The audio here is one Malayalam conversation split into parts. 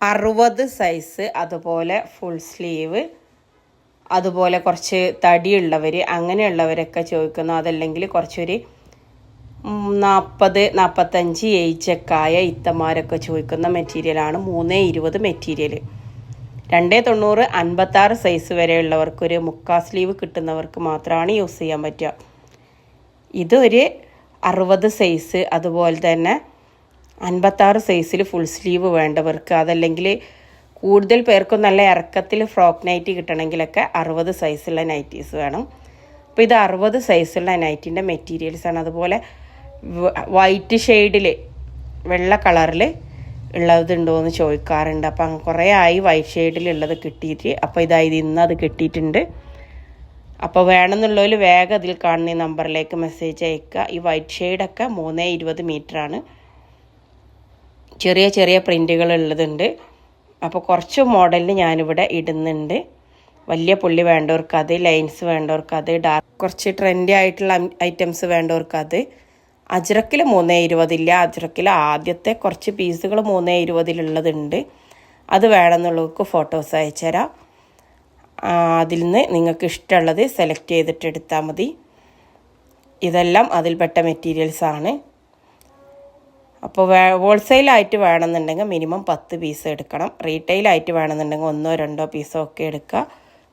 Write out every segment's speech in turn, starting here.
60 സൈസ്, അതുപോലെ ഫുൾ സ്ലീവ്, അതുപോലെ കുറച്ച് തടിയുള്ളവർ അങ്ങനെയുള്ളവരൊക്കെ ചോദിക്കുന്നു. അതല്ലെങ്കിൽ കുറച്ചൊരു 40-45 ഏജൊക്കെയായ ഇത്തമാരൊക്കെ ചോദിക്കുന്ന മെറ്റീരിയലാണ് 320 മെറ്റീരിയൽ. 290 56 സൈസ് വരെയുള്ളവർക്കൊരു മുക്കാ സ്ലീവ് കിട്ടുന്നവർക്ക് മാത്രമാണ് യൂസ് ചെയ്യാൻ പറ്റുക. ഇതൊരു 60 സൈസ്, അതുപോലെ തന്നെ 56 സൈസിൽ ഫുൾ സ്ലീവ് വേണ്ടവർക്ക്, അതല്ലെങ്കിൽ കൂടുതൽ പേർക്കും നല്ല ഇറക്കത്തിൽ ഫ്രോക്ക് നൈറ്റി കിട്ടണമെങ്കിലൊക്കെ 60 സൈസുള്ള നൈറ്റീസ് വേണം. അപ്പോൾ ഇത് 60 സൈസുള്ള നൈറ്റിൻ്റെ മെറ്റീരിയൽസാണ്. അതുപോലെ വൈറ്റ് ഷെയ്ഡിൽ വെള്ള കളറിൽ ഉള്ളതുണ്ടോ എന്ന് ചോദിക്കാറുണ്ട്. അപ്പം കുറേ ആയി വൈറ്റ് ഷെയ്ഡിലുള്ളത് കിട്ടിയിട്ട്. അപ്പോൾ ഇതായത് ഇന്ന് അത് കിട്ടിയിട്ടുണ്ട്. അപ്പോൾ വേണമെന്നുള്ളവർ വേഗം അതിൽ കാണുന്ന നമ്പറിലേക്ക് മെസ്സേജ് അയക്കുക. ഈ വൈറ്റ് ഷെയ്ഡൊക്കെ 320 മീറ്ററാണ്. ചെറിയ ചെറിയ പ്രിൻറ്റുകൾ ഉള്ളതുണ്ട്. അപ്പോൾ കുറച്ച് മോഡലിന് ഞാനിവിടെ ഇടുന്നുണ്ട്. വലിയ പുള്ളി വേണ്ടവർക്ക് അത്, ലൈൻസ് വേണ്ടവർക്ക് അത്, ഡാർക്ക് കുറച്ച് ട്രെൻഡി ആയിട്ടുള്ള ഐറ്റംസ് വേണ്ടവർക്ക് അത്. അജ്രക്കിൽ 320 ഇല്ല. അജ്രക്കിൽ ആദ്യത്തെ കുറച്ച് പീസുകൾ 320 അത് വേണമെന്നുള്ളവർക്ക് ഫോട്ടോസ് അയച്ചു തരാം. അതിൽ നിന്ന് നിങ്ങൾക്ക് ഇഷ്ടമുള്ളത് സെലക്ട് ചെയ്തിട്ട് എടുത്താൽ മതി. ഇതെല്ലാം അതിൽപ്പെട്ട മെറ്റീരിയൽസാണ്. അപ്പോൾ ഹോൾസെയിലായിട്ട് വേണമെന്നുണ്ടെങ്കിൽ മിനിമം 10 പീസ് എടുക്കണം. റീറ്റെയിലായിട്ട് വേണമെന്നുണ്ടെങ്കിൽ 1-2 പീസോ ഒക്കെ എടുക്കുക.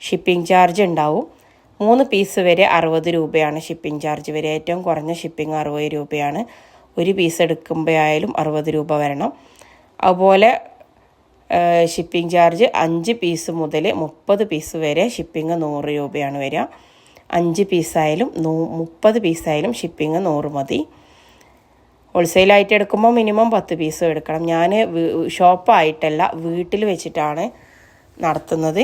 ഷിപ്പിംഗ് ചാർജ് ഉണ്ടാവും. 3 പീസ് വരെ 60 രൂപയാണ് ഷിപ്പിംഗ് ചാർജ് വരെ. ഏറ്റവും കുറഞ്ഞ ഷിപ്പിംഗ് 60 രൂപയാണ്. ഒരു പീസ് എടുക്കുമ്പോഴായാലും 60 രൂപ വരണം. അതുപോലെ ഷിപ്പിംഗ് ചാർജ് 5 പീസ് മുതൽ 30 പീസ് വരെ ഷിപ്പിംഗ് 100 രൂപയാണ് വരിക. 5 പീസായാലും 30 പീസായാലും ഷിപ്പിംഗ് 100 മതി. ഹോൾസെയിലായിട്ട് എടുക്കുമ്പോൾ മിനിമം 10 പീസ് എടുക്കണം. ഞാൻ ഷോപ്പായിട്ടല്ല, വീട്ടിൽ വെച്ചിട്ടാണ് നടത്തുന്നത്.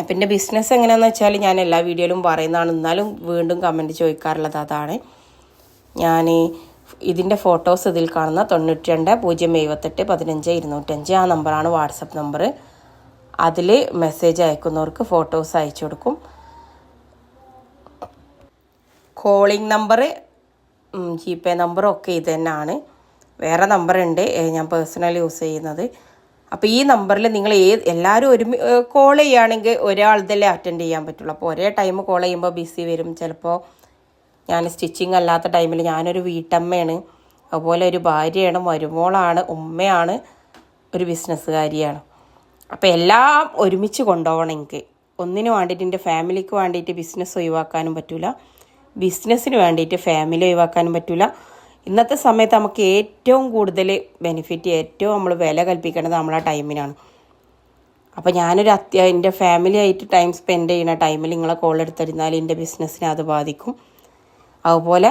പിന്നെ ബിസിനസ് എങ്ങനെയാണെന്ന് വെച്ചാൽ ഞാൻ എല്ലാ വീഡിയോയിലും പറയുന്നതാണ്. എന്നാലും വീണ്ടും കമൻറ്റ് ചോദിക്കാറുള്ളത് അതാണ്. ഞാൻ ഇതിൻ്റെ ഫോട്ടോസ് ഇതിൽ കാണുന്ന 92-078-15-205 ആ നമ്പറാണ് വാട്സപ്പ് നമ്പർ. അതിൽ മെസ്സേജ് അയക്കുന്നവർക്ക് ഫോട്ടോസ് അയച്ചു കൊടുക്കും. കോളിംഗ് നമ്പർ, ജിപേ നമ്പറും ഒക്കെ ഇത് തന്നെയാണ്. വേറെ നമ്പറുണ്ട് ഞാൻ പേഴ്സണൽ യൂസ് ചെയ്യുന്നത്. അപ്പോൾ ഈ നമ്പറിൽ നിങ്ങൾ എല്ലാവരും കോൾ ചെയ്യുകയാണെങ്കിൽ ഒരാൾതല്ലേ അറ്റൻഡ് ചെയ്യാൻ പറ്റുള്ളൂ. അപ്പോൾ ഒരേ ടൈം കോൾ ചെയ്യുമ്പോൾ ബിസി വരും. ചിലപ്പോൾ ഞാൻ സ്റ്റിച്ചിങ് അല്ലാത്ത ടൈമിൽ ഞാനൊരു വീട്ടമ്മയാണ്, അതുപോലെ ഒരു ഭാര്യയാണ്, മരുമോളാണ്, ഉമ്മയാണ്, ഒരു ബിസിനസ്സുകാരിയാണ്. അപ്പോൾ എല്ലാം ഒരുമിച്ച് കൊണ്ടുപോകണം എനിക്ക്. ഒന്നിന് വേണ്ടിയിട്ട് എൻ്റെ ഫാമിലിക്ക് വേണ്ടിയിട്ട് ബിസിനസ് ഒഴിവാക്കാനും പറ്റില്ല, ബിസിനസ്സിന് വേണ്ടിയിട്ട് ഫാമിലി ഒഴിവാക്കാനും പറ്റില്ല. ഇന്നത്തെ സമയത്ത് നമുക്ക് ഏറ്റവും കൂടുതൽ ബെനിഫിറ്റ്, ഏറ്റവും നമ്മൾ വില കൽപ്പിക്കേണ്ടത് നമ്മളെ ടൈമിനാണ്. അപ്പോൾ ഞാനൊരു എൻ്റെ ഫാമിലി ആയിട്ട് ടൈം സ്പെൻഡ് ചെയ്യുന്ന ടൈമിൽ നിങ്ങളെ കോൾ എടുത്തിരുന്നാൽ എൻ്റെ ബിസിനസ്സിനെ അത് ബാധിക്കും. അതുപോലെ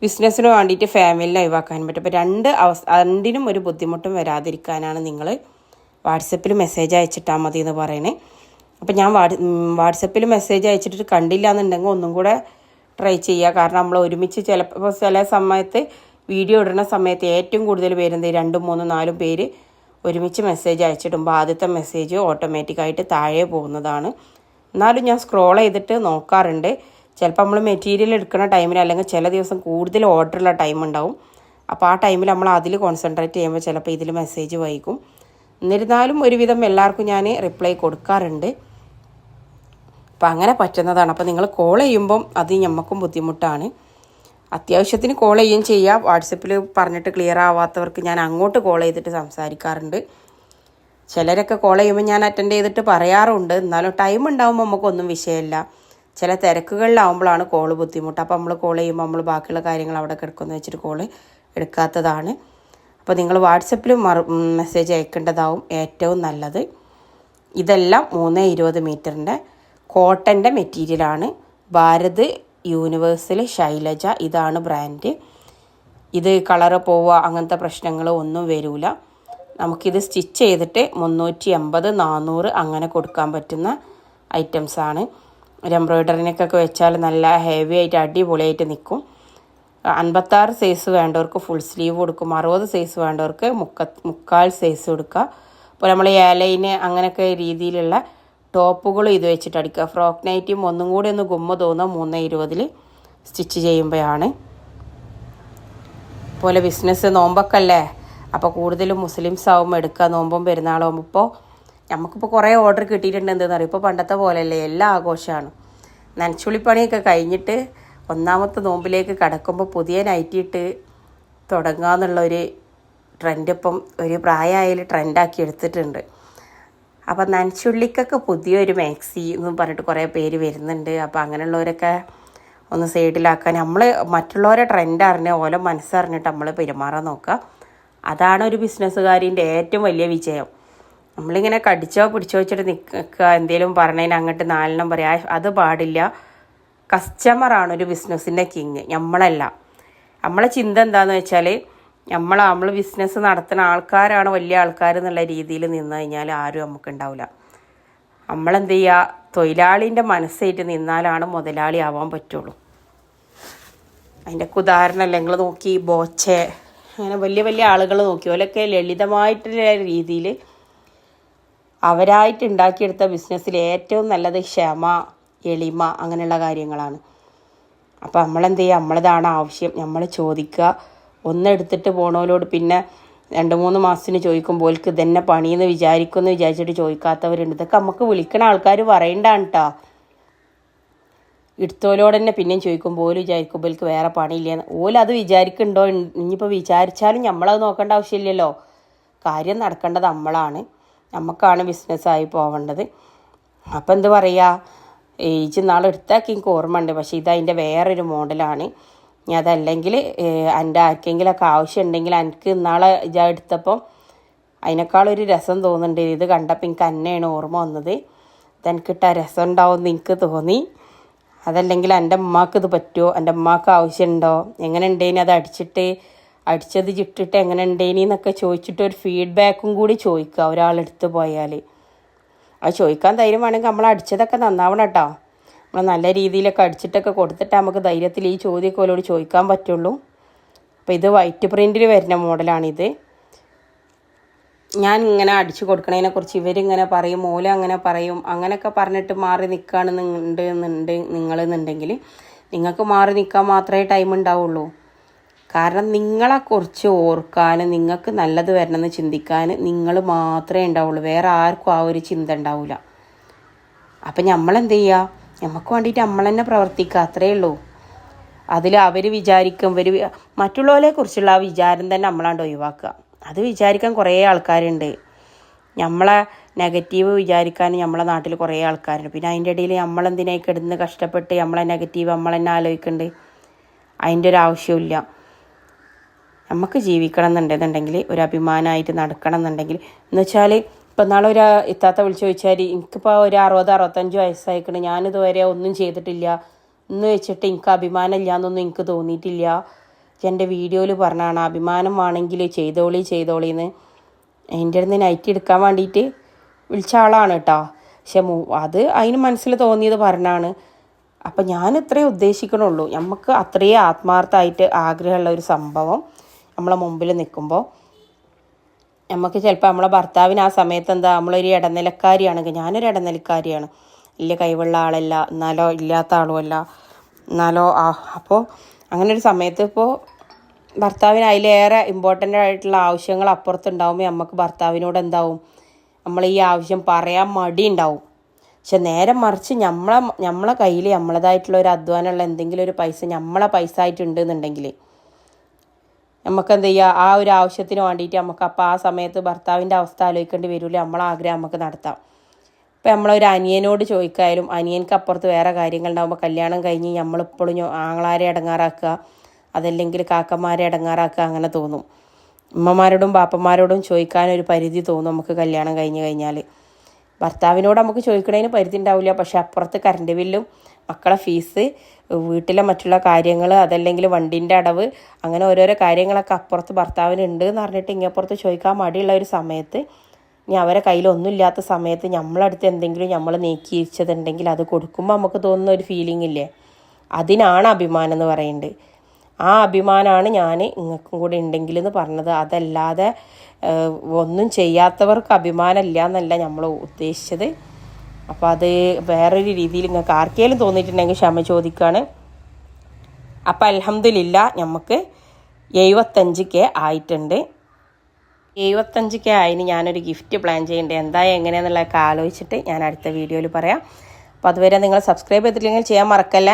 ബിസിനസ്സിന് വേണ്ടിയിട്ട് ഫാമിലിനെ ഒഴിവാക്കാനും പറ്റും. അപ്പോൾ രണ്ടിനും ഒരു ബുദ്ധിമുട്ടും വരാതിരിക്കാനാണ് നിങ്ങൾ വാട്സപ്പിൽ മെസ്സേജ് അയച്ചിട്ടാൽ മതി എന്ന് പറയണേ. അപ്പോൾ ഞാൻ വാട്സപ്പിൽ മെസ്സേജ് അയച്ചിട്ട് കണ്ടില്ല എന്നുണ്ടെങ്കിൽ ഒന്നും കൂടെ ട്രൈ ചെയ്യുക. കാരണം നമ്മൾ ഒരുമിച്ച് ചിലപ്പോൾ ചില സമയത്ത് വീഡിയോ ഇടുന്ന സമയത്ത് ഏറ്റവും കൂടുതൽ പേരെന്ത് 2, 3, 4 പേര് ഒരുമിച്ച് മെസ്സേജ് അയച്ചിടുമ്പോൾ ആദ്യത്തെ മെസ്സേജ് ഓട്ടോമാറ്റിക്കായിട്ട് താഴെ പോകുന്നതാണ്. എന്നാലും ഞാൻ സ്ക്രോൾ ചെയ്തിട്ട് നോക്കാറുണ്ട്. ചിലപ്പോൾ നമ്മൾ മെറ്റീരിയൽ എടുക്കുന്ന ടൈമിൽ, അല്ലെങ്കിൽ ചില ദിവസം കൂടുതൽ ഓർഡറുള്ള ടൈം ഉണ്ടാവും. അപ്പോൾ ആ ടൈമിൽ നമ്മൾ അതിൽ കോൺസെൻട്രേറ്റ് ചെയ്യുമ്പോൾ ചിലപ്പോൾ ഇതിൽ മെസ്സേജ് വൈകും. എന്നിരുന്നാലും ഒരുവിധം എല്ലാവർക്കും ഞാൻ റിപ്ലൈ കൊടുക്കാറുണ്ട്. അപ്പോൾ അങ്ങനെ പറ്റുന്നതാണ്. അപ്പോൾ നിങ്ങൾ കോൾ ചെയ്യുമ്പം അത് ഞമ്മക്കും ബുദ്ധിമുട്ടാണ്. അത്യാവശ്യത്തിന് കോൾ ചെയ്യുകയും ചെയ്യുക. വാട്സപ്പിൽ പറഞ്ഞിട്ട് ക്ലിയർ ആവാത്തവർക്ക് ഞാൻ അങ്ങോട്ട് കോൾ ചെയ്തിട്ട് സംസാരിക്കാറുണ്ട്. ചിലരൊക്കെ കോൾ ചെയ്യുമ്പോൾ ഞാൻ അറ്റൻഡ് ചെയ്തിട്ട് പറയാറുണ്ട്. എന്നാലും ടൈം ഉണ്ടാകുമ്പോൾ നമുക്കൊന്നും വിഷയമില്ല. ചില തിരക്കുകളിലാവുമ്പോഴാണ് കോൾ ബുദ്ധിമുട്ട്. അപ്പോൾ നമ്മൾ കോൾ ചെയ്യുമ്പോൾ നമ്മൾ ബാക്കിയുള്ള കാര്യങ്ങൾ അവിടെ കിടക്കുമെന്ന് വെച്ചിട്ട് കോൾ എടുക്കാത്തതാണ്. അപ്പോൾ നിങ്ങൾ വാട്സപ്പിൽ മെസ്സേജ് അയക്കേണ്ടതാവും ഏറ്റവും നല്ലത്. ഇതെല്ലാം 320 മീറ്ററിൻ്റെ കോട്ടൻ്റെ മെറ്റീരിയലാണ്. ഭാരത് യൂണിവേഴ്സൽ ശൈലജ ഇതാണ് ബ്രാൻഡ്. ഇത് കളറ് പോവുക അങ്ങനത്തെ പ്രശ്നങ്ങൾ ഒന്നും വരില്ല. നമുക്കിത് സ്റ്റിച്ച് ചെയ്തിട്ട് 380-400 അങ്ങനെ കൊടുക്കാൻ പറ്റുന്ന ഐറ്റംസാണ്. ഒരു എംബ്രോയ്ഡറിനൊക്കെ വെച്ചാൽ നല്ല ഹെവി ആയിട്ട് അടിപൊളിയായിട്ട് നിൽക്കും. 56 സൈസ് വേണ്ടവർക്ക് ഫുൾ സ്ലീവ് കൊടുക്കും. 60 സൈസ് വേണ്ടവർക്ക് മുക്കാൽ സൈസ് കൊടുക്കുക. അപ്പോൾ നമ്മൾ ഏലൈന് അങ്ങനെയൊക്കെ രീതിയിലുള്ള ടോപ്പുകൾ ഇത് വെച്ചിട്ട് അടിക്കുക. ഫ്രോക്ക് നൈറ്റിയും ഒന്നും കൂടി ഒന്ന് ഗുമ്മ തോന്നുക 320 സ്റ്റിച്ച് ചെയ്യുമ്പോഴാണ്. പോലെ ബിസിനസ് നോമ്പൊക്കെ അല്ലേ, അപ്പോൾ കൂടുതലും മുസ്ലിംസ് ആവുമ്പോൾ എടുക്കുക, നോമ്പും പെരുന്നാളാകുമ്പോൾ. ഇപ്പോൾ നമുക്കിപ്പോൾ കുറേ ഓർഡർ കിട്ടിയിട്ടുണ്ട്. എന്തെന്ന് അറിയാം, ഇപ്പോൾ പണ്ടത്തെ പോലെയല്ലേ, എല്ലാ ആഘോഷമാണ്. നനച്ചുള്ളിപ്പണിയൊക്കെ കഴിഞ്ഞിട്ട് ഒന്നാമത്തെ നോമ്പിലേക്ക് കടക്കുമ്പോൾ പുതിയ നൈറ്റി ഇട്ട് തുടങ്ങുക എന്നുള്ളൊരു ട്രെൻഡ് ഇപ്പം ഒരു പ്രായമായാലും ട്രെൻഡാക്കി എടുത്തിട്ടുണ്ട്. അപ്പം നനച്ചുള്ളിക്കൊക്കെ പുതിയൊരു മാക്സി എന്നും പറഞ്ഞിട്ട് കുറേ പേര് വരുന്നുണ്ട്. അപ്പോൾ അങ്ങനെയുള്ളവരൊക്കെ ഒന്ന് സൈഡിലാക്കാൻ നമ്മൾ മറ്റുള്ളവരെ ട്രെൻഡ് അറിഞ്ഞ് ഓരോ മനസ്സറിഞ്ഞിട്ട് നമ്മൾ പെരുമാറാൻ നോക്കുക. അതാണ് ഒരു ബിസിനസ്സുകാരിൻ്റെ ഏറ്റവും വലിയ വിജയം. നമ്മളിങ്ങനെ കടിച്ചോ പിടിച്ചോ വെച്ചിട്ട് നിൽക്കുക, എന്തെങ്കിലും പറഞ്ഞതിന് അങ്ങോട്ട് നാലെണ്ണം പറയാം, അത് പാടില്ല. കസ്റ്റമറാണ് ഒരു ബിസിനസ്സിൻ്റെ കിങ്, നമ്മളല്ല. നമ്മളെ ചിന്ത എന്താണെന്ന് വെച്ചാൽ നമ്മൾ ബിസിനസ് നടത്തുന്ന ആൾക്കാരാണ് വലിയ ആൾക്കാർ എന്നുള്ള രീതിയിൽ നിന്ന് കഴിഞ്ഞാൽ ആരും നമുക്കുണ്ടാവില്ല. നമ്മളെന്ത് ചെയ്യുക, തൊഴിലാളീൻ്റെ മനസ്സായിട്ട് നിന്നാലാണ് മുതലാളി ആവാൻ പറ്റുള്ളൂ. അതിൻ്റെ ഉദാഹരണമല്ല, നിങ്ങൾ നോക്കി ബോച്ചെ, അങ്ങനെ വലിയ വലിയ ആളുകൾ നോക്കി, ഓലൊക്കെ ലളിതമായിട്ടുള്ള രീതിയിൽ അവരായിട്ട് ഉണ്ടാക്കിയെടുത്ത ബിസിനസ്സിൽ ഏറ്റവും നല്ലത് ക്ഷമ, എളിമ, അങ്ങനെയുള്ള കാര്യങ്ങളാണ്. അപ്പോൾ നമ്മളെന്ത് ചെയ്യുക, നമ്മളതാണ് ആവശ്യം, നമ്മൾ ചോദിക്കുക. ഒന്നെടുത്തിട്ട് പോണവരോട് പിന്നെ 2-3 മാസത്തിന് ചോദിക്കുമ്പോൾ ഓൽക്ക് ഇതന്നെ പണിയെന്ന് വിചാരിക്കുമെന്ന് വിചാരിച്ചിട്ട് ചോദിക്കാത്തവരുണ്ട്. ഇതൊക്കെ നമുക്ക് വിളിക്കണ ആൾക്കാർ പറയണ്ടാണ് കേട്ടോ. എടുത്തോലോട് തന്നെ പിന്നെയും ചോദിക്കുമ്പോൾ ഓല് വിചാരിക്കുമ്പോൾ ഓൽക്ക് വേറെ പണിയില്ലെന്ന്. ഓലത് വിചാരിക്കുന്നുണ്ടോ, ഇനിയിപ്പോൾ വിചാരിച്ചാലും നമ്മളത് നോക്കേണ്ട ആവശ്യമില്ലല്ലോ. കാര്യം നടക്കേണ്ടത് നമ്മളാണ്, നമുക്കാണ് ബിസിനസ്സായി പോവേണ്ടത്. അപ്പം എന്ത് പറയുക, ഏജ് നാളെ എടുത്താക്കി എനിക്ക് ഓർമ്മ ഉണ്ട്, പക്ഷേ ഇതതിൻ്റെ വേറൊരു മോഡലാണ്. ഇനി അതല്ലെങ്കിൽ എൻ്റെ ആർക്കെങ്കിലൊക്കെ ആവശ്യമുണ്ടെങ്കിൽ എനിക്ക് ഇന്നാളെ എടുത്തപ്പം അതിനേക്കാളൊരു രസം തോന്നുന്നുണ്ട്. ഇത് കണ്ടപ്പോൾ എനിക്ക് തന്നെയാണ് ഓർമ്മ വന്നത്. ഇതെനിക്കിട്ട രസം ഉണ്ടാവുമെന്ന് എനിക്ക് തോന്നി. അതല്ലെങ്കിൽ എൻ്റെ ഉമ്മാക്ക് ഇത് പറ്റുമോ, എൻ്റെ ഉമ്മാക്ക് ആവശ്യമുണ്ടോ, എങ്ങനെ ഉണ്ടേനി അത് അടിച്ചത് ചിട്ടിട്ട് എങ്ങനെ ഉണ്ടേനി എന്നൊക്കെ ചോദിച്ചിട്ട് ഒരു ഫീഡ്ബാക്കും കൂടി ചോദിക്കുക ഒരാളെടുത്ത് പോയാൽ. അത് ചോദിക്കാൻ ധൈര്യം വേണമെങ്കിൽ നമ്മൾ അടിച്ചതൊക്കെ നന്നാവണം കേട്ടോ. നമ്മൾ നല്ല രീതിയിലൊക്കെ അടിച്ചിട്ടൊക്കെ കൊടുത്തിട്ട് നമുക്ക് ധൈര്യത്തിൽ ഈ ചോദ്യമൊക്കെ ഓലോട് ചോദിക്കാൻ പറ്റുള്ളൂ. അപ്പോൾ ഇത് വൈറ്റ് പ്രിൻറ്റിൽ വരുന്ന മോഡലാണിത്. ഞാൻ ഇങ്ങനെ അടിച്ചു കൊടുക്കണതിനെക്കുറിച്ച് ഇവരിങ്ങനെ പറയും, മൂല അങ്ങനെ പറയും, അങ്ങനെയൊക്കെ പറഞ്ഞിട്ട് മാറി നിൽക്കുകയാണെന്നുണ്ടെങ്കിൽ നിങ്ങൾക്ക് മാറി നിൽക്കാൻ മാത്രമേ ടൈം ഉണ്ടാവുള്ളൂ. കാരണം നിങ്ങളെക്കുറിച്ച് ഓർക്കാൻ, നിങ്ങൾക്ക് നല്ലത് വരണമെന്ന് ചിന്തിക്കാൻ നിങ്ങൾ മാത്രമേ ഉണ്ടാവുള്ളൂ. വേറെ ആർക്കും ആ ഒരു ചിന്ത ഉണ്ടാവില്ല. അപ്പം നമ്മളെന്ത് ചെയ്യുക, നമുക്ക് വേണ്ടിയിട്ട് നമ്മൾ തന്നെ പ്രവർത്തിക്കുക, അത്രയേ ഉള്ളൂ. അതിൽ അവർ വിചാരിക്കും, മറ്റുള്ളവരെ കുറിച്ചുള്ള ആ വിചാരം തന്നെ നമ്മളാണ്ട് ഒഴിവാക്കുക. അത് വിചാരിക്കാൻ കുറേ ആൾക്കാരുണ്ട്. നമ്മളെ നെഗറ്റീവ് വിചാരിക്കാൻ നമ്മളെ നാട്ടിൽ കുറേ ആൾക്കാരുണ്ട്. പിന്നെ അതിൻ്റെ ഇടയിൽ നമ്മളെന്തിനായി കിടന്ന് കഷ്ടപ്പെട്ട് നമ്മളെ നെഗറ്റീവ് നമ്മൾ തന്നെ ആലോചിക്കുന്നുണ്ട്. അതിൻ്റെ ഒരു ആവശ്യമില്ല. നമുക്ക് ജീവിക്കണം എന്നുണ്ടെന്നുണ്ടെങ്കിൽ ഒരു അഭിമാനമായിട്ട് നടക്കണം എന്നുണ്ടെങ്കിൽ എന്ന് വെച്ചാൽ, ഇപ്പം നാളെ ഒരു ഇത്താത്ത വിളിച്ച് ചോദിച്ചാൽ എനിക്കിപ്പോൾ ഒരു 60-65 വയസ്സായിക്കണം, ഞാനിതുവരെ ഒന്നും ചെയ്തിട്ടില്ല എന്ന് വെച്ചിട്ട് എനിക്ക് അഭിമാനം ഇല്ല എന്നൊന്നും എനിക്ക് തോന്നിയിട്ടില്ല. എൻ്റെ വീഡിയോയിൽ പറഞ്ഞാണ് അഭിമാനം ആണെങ്കിൽ ചെയ്തോളിന്ന്. എൻ്റെ അടുത്ത് നൈറ്റ് എടുക്കാൻ വേണ്ടിയിട്ട് വിളിച്ച ആളാണ് കേട്ടോ. പക്ഷെ അത് അതിന് മനസ്സിൽ തോന്നിയത് പറഞ്ഞാണ്. അപ്പം ഞാൻ ഇത്രയേ ഉദ്ദേശിക്കണുള്ളൂ. നമുക്ക് അത്രയേ ആത്മാർത്ഥമായിട്ട് ആഗ്രഹമുള്ള ഒരു സംഭവം നമ്മളെ മുമ്പിൽ നിൽക്കുമ്പോൾ നമുക്ക് ചിലപ്പോൾ നമ്മളെ ഭർത്താവിന് ആ സമയത്ത് എന്താ, നമ്മളൊരു ഇടനിലക്കാരിയാണെങ്കിൽ, ഞാനൊരു ഇടനിലക്കാരിയാണ്, വലിയ കഴിവുള്ള ആളല്ല, എന്നാലോ ഇല്ലാത്ത ആളുമല്ല, എന്നാലോ അപ്പോൾ അങ്ങനെ ഒരു സമയത്ത് ഇപ്പോൾ ഭർത്താവിന് അതിലേറെ ഇമ്പോർട്ടൻ്റ് ആയിട്ടുള്ള ആവശ്യങ്ങൾ അപ്പുറത്തുണ്ടാകുമ്പോൾ നമുക്ക് ഭർത്താവിനോട് എന്താവും, നമ്മൾ ഈ ആവശ്യം പറയാൻ മടി ഉണ്ടാവും. പക്ഷെ നേരെ മറിച്ച് നമ്മളെ കയ്യിൽ നമ്മളതായിട്ടുള്ള ഒരു അധ്വാനമുള്ള എന്തെങ്കിലും ഒരു പൈസ നമ്മളെ പൈസ ആയിട്ടുണ്ടെന്നുണ്ടെങ്കിൽ നമുക്കെന്ത് ചെയ്യുക, ആ ഒരു ആവശ്യത്തിന് വേണ്ടിയിട്ട് നമുക്ക് അപ്പോൾ ആ സമയത്ത് ഭർത്താവിൻ്റെ അവസ്ഥ ആലോചിക്കേണ്ടി വരില്ല, നമ്മളെ ആഗ്രഹം നമുക്ക് നടത്താം. ഇപ്പം നമ്മളൊരു അനിയനോട് ചോദിക്കായാലും അനിയനക്ക് അപ്പുറത്ത് വേറെ കാര്യങ്ങളുണ്ടാകുമ്പോൾ കല്യാണം കഴിഞ്ഞ് നമ്മളിപ്പോഴും ആങ്ങളാരെ ഇടങ്ങാറാക്കുക, അതല്ലെങ്കിൽ കാക്കന്മാരെ ഇടങ്ങാറാക്കുക, അങ്ങനെ തോന്നും. ഉമ്മമാരോടും ബാപ്പന്മാരോടും ചോദിക്കാനൊരു പരിധി തോന്നും നമുക്ക് കല്യാണം കഴിഞ്ഞാൽ. ഭർത്താവിനോട് നമുക്ക് ചോദിക്കണതിന് പരിധി ഉണ്ടാവില്ല, പക്ഷെ അപ്പുറത്ത് കറണ്ട് ബില്ലും, മക്കളെ ഫീസ്, വീട്ടിലെ മറ്റുള്ള കാര്യങ്ങൾ, അതല്ലെങ്കിൽ വണ്ടീൻ്റെ അടവ്, അങ്ങനെ ഓരോരോ കാര്യങ്ങളൊക്കെ അപ്പുറത്ത് ഭർത്താവിന് ഉണ്ട് എന്ന് പറഞ്ഞിട്ട് ഇങ്ങപ്പുറത്ത് ചോദിക്കാൻ മടിയുള്ള ഒരു സമയത്ത്, ഇനി അവരെ കയ്യിലൊന്നുമില്ലാത്ത സമയത്ത് നമ്മളടുത്ത് എന്തെങ്കിലും നമ്മൾ നീക്കിയിരിച്ചതുണ്ടെങ്കിൽ അത് കൊടുക്കുമ്പോൾ നമുക്ക് തോന്നുന്ന ഒരു ഫീലിംഗ് ഇല്ലേ, അതിനാണ് അഭിമാനം എന്ന് പറയുന്നത്. ആ അഭിമാനമാണ് ഞാൻ നിങ്ങൾക്കും കൂടി ഉണ്ടെങ്കിലെന്ന് പറഞ്ഞത്. അതല്ലാതെ ഒന്നും ചെയ്യാത്തവർക്ക് അഭിമാനമില്ല എന്നല്ല നമ്മൾ ഉദ്ദേശിച്ചത്. അപ്പോൾ അത് വേറൊരു രീതിയിൽ നിങ്ങൾക്ക് ആർക്കെങ്കിലും തോന്നിയിട്ടുണ്ടെങ്കിൽ ക്ഷമ ചോദിക്കുകയാണ്. അപ്പോൾ അൽഹംദുലില്ലാ നമുക്ക് 75K ആയിട്ടുണ്ട്. 75K ആയിന് ഞാനൊരു ഗിഫ്റ്റ് പ്ലാൻ ചെയ്യേണ്ടത് എന്താ എങ്ങനെയാണെന്നുള്ളതൊക്കെ ആലോചിച്ചിട്ട് ഞാൻ അടുത്ത വീഡിയോയിൽ പറയാം. അപ്പോൾ അതുവരെ നിങ്ങൾ സബ്സ്ക്രൈബ് ചെയ്തിട്ടില്ലെങ്കിൽ ചെയ്യാൻ മറക്കല്ലേ.